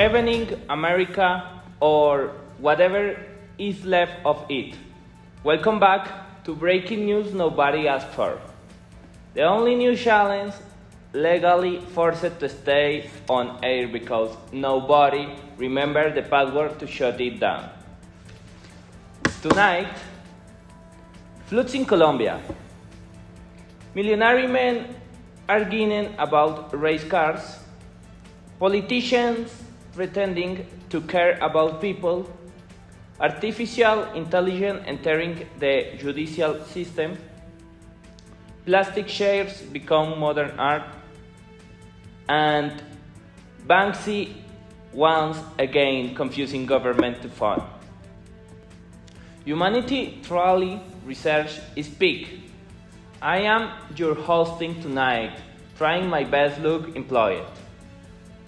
evening, America, or whatever is left of it. Welcome back to breaking news nobody asked for. The only new challenge legally forced to stay on air because nobody remembered the password to shut it down. Tonight, floods in Colombia. Millionaire men arguing about race cars. Politicians pretending to care about people. Artificial intelligence entering the judicial system. Plastic chairs become modern art. And Banksy once again confusing government to fun. Humanity truly research is peak. I am your hosting tonight, trying my best look employed.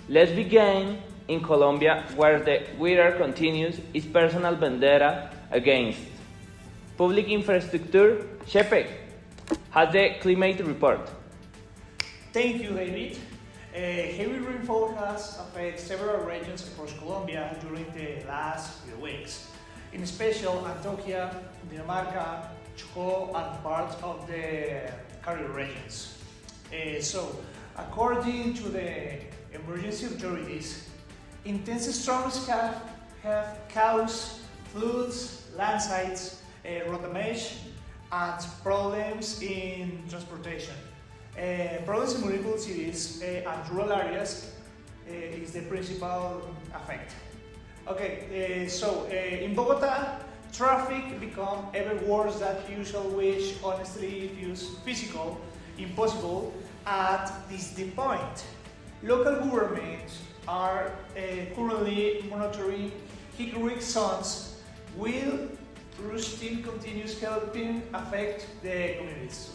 Let's begin in Colombia, where the winner continues its personal vendetta against public infrastructure. Shepe has the climate report. Thank you, David. Heavy rainfall has affected several regions across Colombia during the last few weeks. In special, Antioquia, Dinamarca, Chocó, and parts of the Caribe regions. According to the emergency authorities, intense storms have caused floods, landslides, road damage, and problems in transportation. Problems in municipal cities and rural areas is the principal effect. In Bogota, traffic become ever worse than usual, which honestly feels physical, impossible at this point. Local governments are currently monitoring high-risk zones. Will Rustin continues helping affect the communities?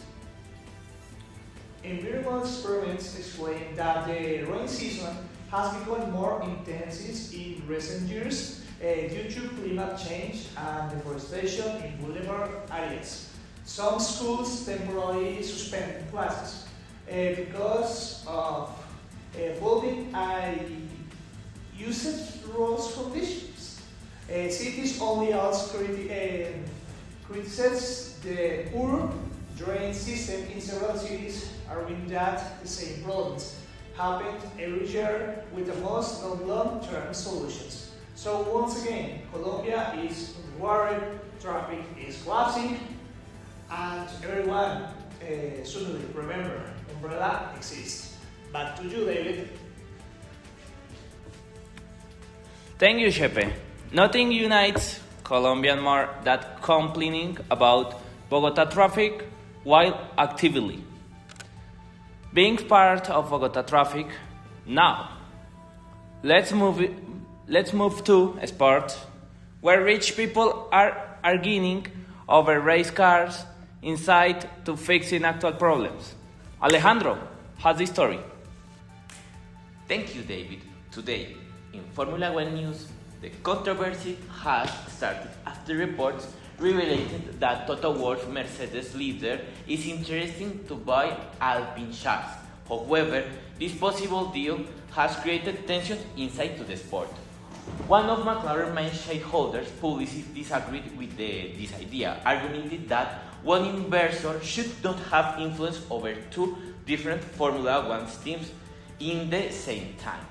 Environmental experiments explain that the rain season has become more intense in recent years due to climate change and deforestation in vulnerable areas. Some schools temporarily suspend classes because of evolving usage rules conditions. Cities only also criticize the poor drain system in several cities, arguing that the same problems happen every year with the most long-term solutions. So once again, Colombia is worried, traffic is collapsing, and everyone should remember, umbrella exists. Back to you, David. Thank you, Shepe. Nothing unites Colombian more than complaining about Bogota traffic while actively being part of Bogota traffic. Now, let's move to sports, where rich people are arguing over race cars instead to fixing actual problems. Alejandro has the story. Thank you, David. Today, in Formula One news, the controversy has started after reports revealed that Toto Wolff, Mercedes leader, is interested to buy Alpine chassis. However, this possible deal has created tension inside to the sport. One of McLaren's main shareholders publicly disagreed with this idea, arguing that one investor should not have influence over two different Formula One teams in the same time.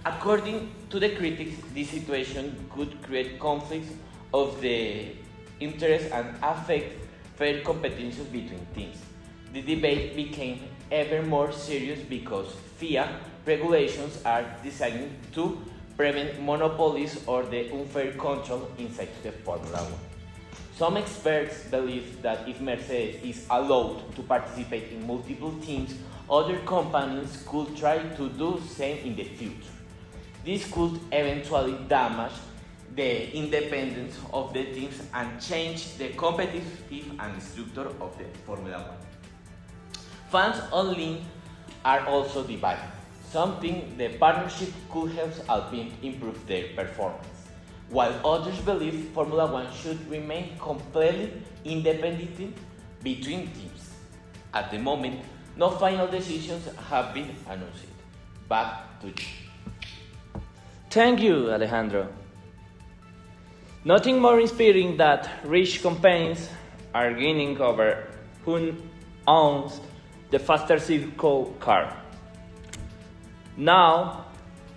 According to the critics, this situation could create conflicts of the interest and affect fair competition between teams. The debate became ever more serious because FIA regulations are designed to prevent monopolies or the unfair control inside the Formula One. Some experts believe that if Mercedes is allowed to participate in multiple teams, other companies could try to do the same in the future. This could eventually damage the independence of the teams and change the competitive and structure of the Formula One. Fans online are also divided. Some think the partnership could help Alpine improve their performance, while others believe Formula One should remain completely independent between teams. At the moment, no final decisions have been announced. Back to you. Thank you, Alejandro. Nothing more inspiring that rich companies are gaining over who owns the faster circle car. Now,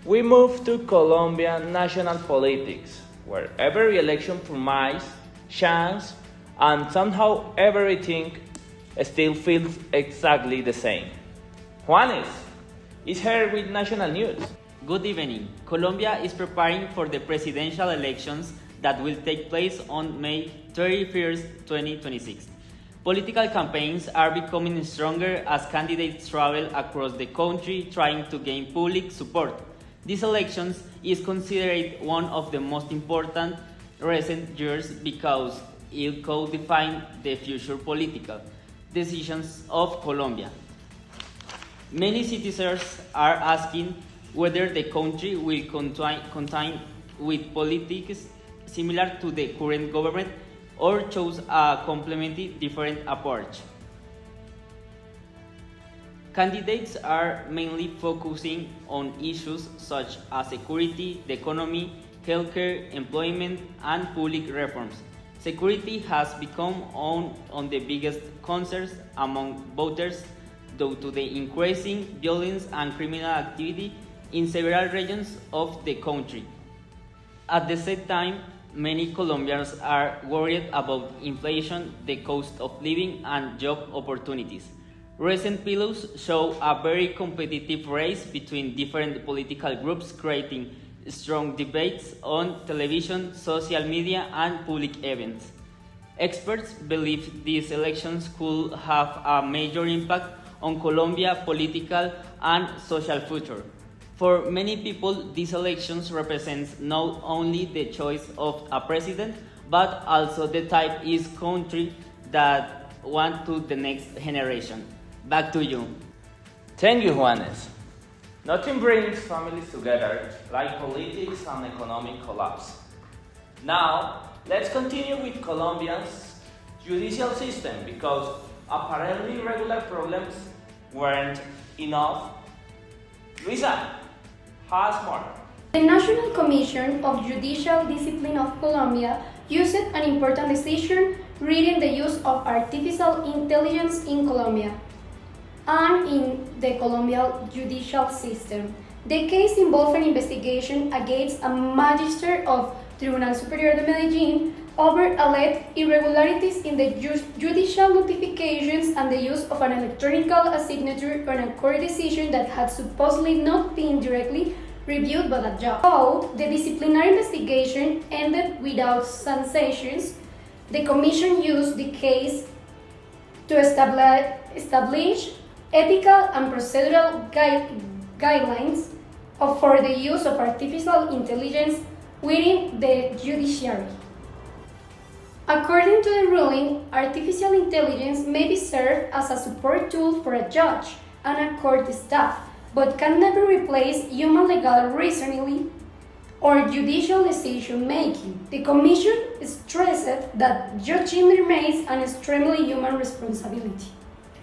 we move to Colombian national politics, where every election promises, chance, and somehow everything still feels exactly the same. Juanes is here with national news. Good evening. Colombia is preparing for the presidential elections that will take place on May 31st, 2026. Political campaigns are becoming stronger as candidates travel across the country trying to gain public support. This election is considered one of the most important recent years because it could define the future political decisions of Colombia. Many citizens are asking whether the country will continue with politics similar to the current government or choose a completely different approach. Candidates are mainly focusing on issues such as security, the economy, healthcare, employment, and public reforms. Security has become one of the biggest concerns among voters due to the increasing violence and criminal activity in several regions of the country. At the same time, many Colombians are worried about inflation, the cost of living, and job opportunities. Recent polls show a very competitive race between different political groups, creating strong debates on television, social media, and public events. Experts believe these elections could have a major impact on Colombia's political and social future. For many people, these elections represent not only the choice of a president, but also the type of country that want to the next generation. Back to you. Thank you, Juanes. Nothing brings families together like politics and economic collapse. Now, let's continue with Colombia's judicial system because apparently regular problems weren't enough. Luisa has more. The National Commission of Judicial Discipline of Colombia used an important decision regarding the use of artificial intelligence in Colombia and in the Colombian judicial system. The case involved an investigation against a magistrate of Tribunal Superior de Medellín over alleged irregularities in the judicial notifications and the use of an electronic signature on a court decision that had supposedly not been directly reviewed by the judge. Although the disciplinary investigation ended without sanctions, the Commission used the case to establish ethical and procedural guidelines for the use of artificial intelligence within the judiciary. According to the ruling, artificial intelligence may be served as a support tool for a judge and a court staff, but can never replace human legal reasoning or judicial decision-making. The Commission stressed that judging remains an extremely human responsibility.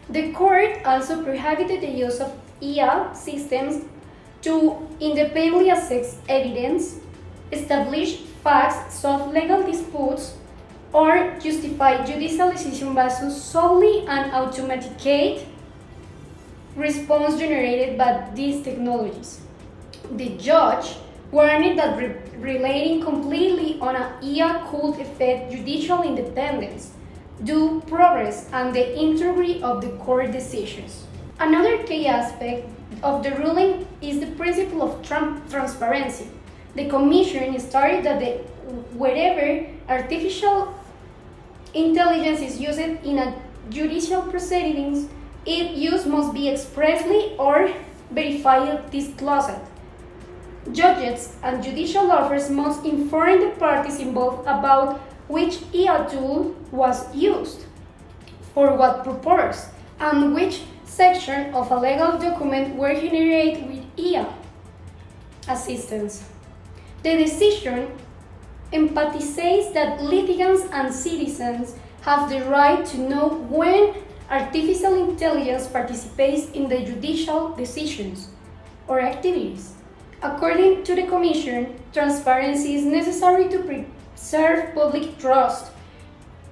The court also prohibited the use of IA systems to independently assess evidence, establish facts, solve legal disputes, or justify judicial decisions based solely on automatic response generated by these technologies. The judge warned that relying completely on an IA could affect judicial independence, due progress, and the integrity of the court decisions. Another key aspect of the ruling is the principle of transparency. The Commission stated that wherever artificial intelligence is used in a judicial proceedings, its use must be expressly or verified disclosed. Judges and judicial officers must inform the parties involved about which IA tool was used, for what purpose, and which section of a legal document were generated with IA assistance. The decision emphasizes that litigants and citizens have the right to know when artificial intelligence participates in the judicial decisions or activities, According to the Commission, transparency is necessary to preserve public trust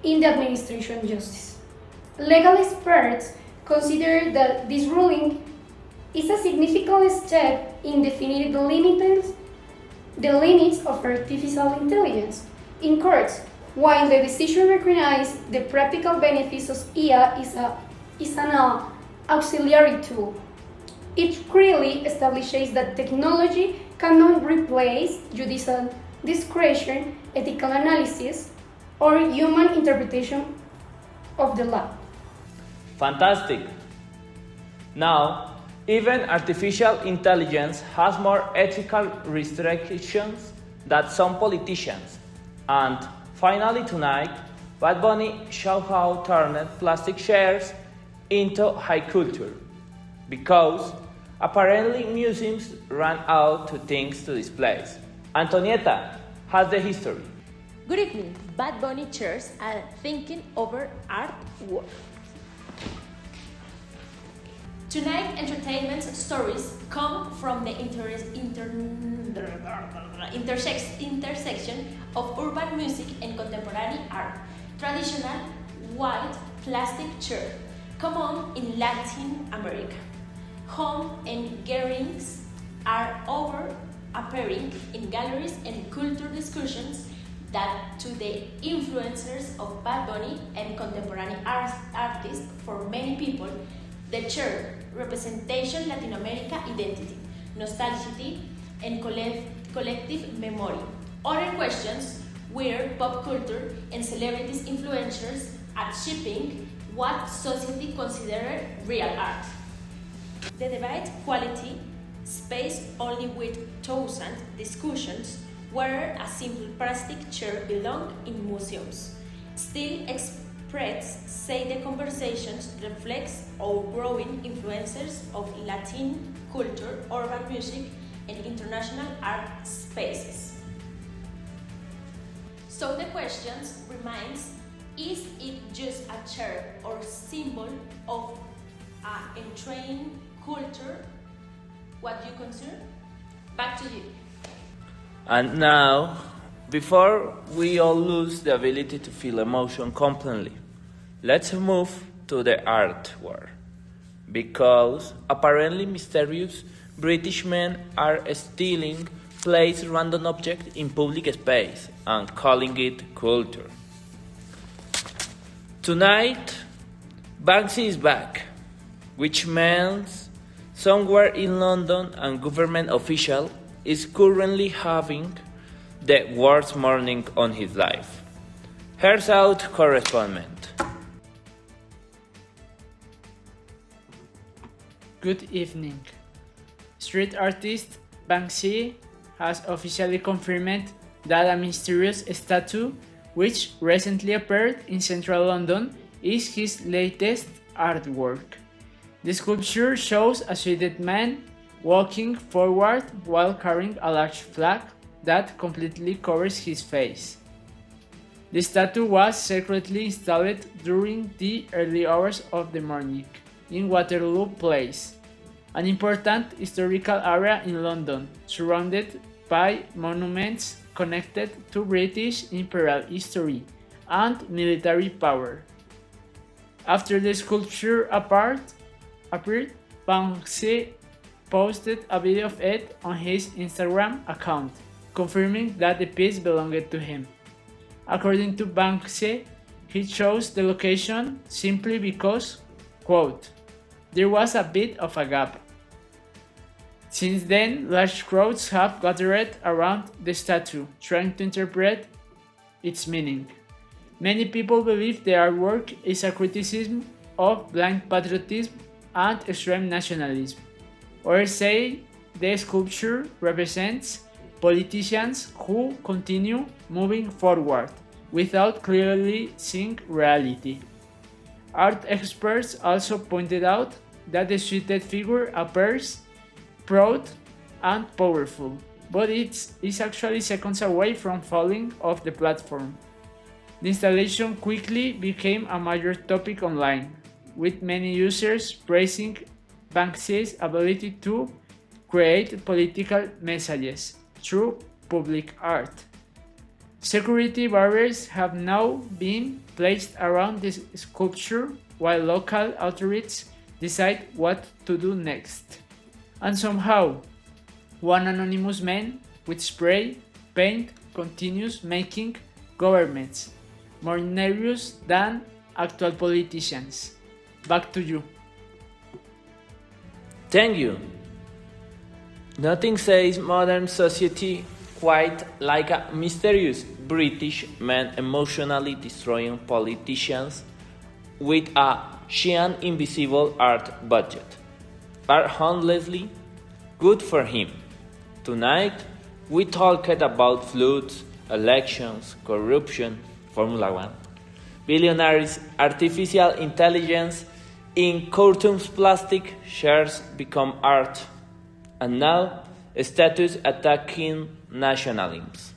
in the administration of justice. Legal experts consider that this ruling is a significant step in defining the limits of artificial intelligence in courts. While the decision recognizes the practical benefits of IA is an auxiliary tool, it clearly establishes that technology cannot replace judicial discretion, ethical analysis, or human interpretation of the law. Fantastic! Now, even artificial intelligence has more ethical restrictions than some politicians. And finally tonight, Bad Bunny showed how turned plastic shares into high culture. Because apparently museums ran out of things to display. Antonieta has the history. Good evening. Bad Bunny chairs are thinking over artwork. Tonight, entertainment stories come from the intersection of urban music and contemporary art. Traditional white plastic chair, common in Latin America. Home engatherings are over appearing in galleries and culture discussions that to the influencers of Bad Bunny and contemporary artists, for many people, the chair representation Latin America identity, nostalgia, and collective memory. Other questions were pop culture and celebrities influencers are shaping what society considered real art. The debate quality space only with thousand discussions whether a simple plastic chair belonged in museums. Still, experts say the conversations reflects our growing influences of Latin culture, urban music, and international art spaces. So the question remains, is it just a chair or symbol of an entrained culture? What do you consider? Back to you. And now, before we all lose the ability to feel emotion completely, let's move to the art war. Because apparently mysterious British men are stealing place random object in public space and calling it culture. Tonight, Banksy is back, which means somewhere in London a government official is currently having the worst morning on his life. Here's out correspondent. Good evening. Street artist Banksy has officially confirmed that a mysterious statue which recently appeared in central London is his latest artwork. The sculpture shows a suited man walking forward while carrying a large flag that completely covers his face. The statue was secretly installed during the early hours of the morning in Waterloo Place, an important historical area in London, surrounded by monuments connected to British imperial history and military power. After the sculpture appeared, Banksy posted a video of it on his Instagram account, confirming that the piece belonged to him. According to Banksy, he chose the location simply because, quote, there was a bit of a gap. Since then, large crowds have gathered around the statue, trying to interpret its meaning. Many people believe the artwork is a criticism of blind patriotism and extreme nationalism. Others say the sculpture represents politicians who continue moving forward without clearly seeing reality. Art experts also pointed out that the suited figure appears proud and powerful, but it is actually seconds away from falling off the platform. The installation quickly became a major topic online, with many users praising Banksy's ability to, create political messages through public art. Security barriers have now been placed around this sculpture while local authorities decide what to do next. And somehow, one anonymous man with spray paint continues making governments more nervous than actual politicians. Back to you. Thank you. Nothing says modern society quite like a mysterious British man emotionally destroying politicians with a giant invisible art budget. But honestly, good for him. Tonight, we talked about floods, elections, corruption, Formula One, billionaires, artificial intelligence, in cartoons plastic shares become art, and now statues attacking nationalisms.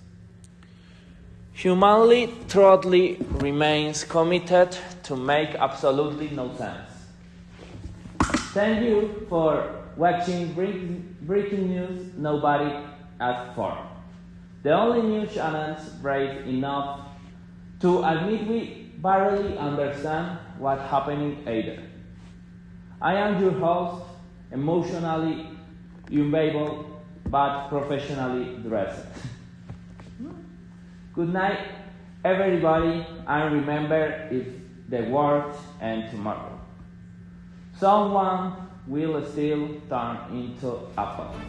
Humanly Trolley remains committed to make absolutely no sense. Thank you for watching breaking news nobody asked for. The only news channels brave enough to admit we barely understand what's happening either. I am your host, emotionally unable but professionally dressed. Good night, everybody, and remember, if the world ends tomorrow, someone will still turn into a phone.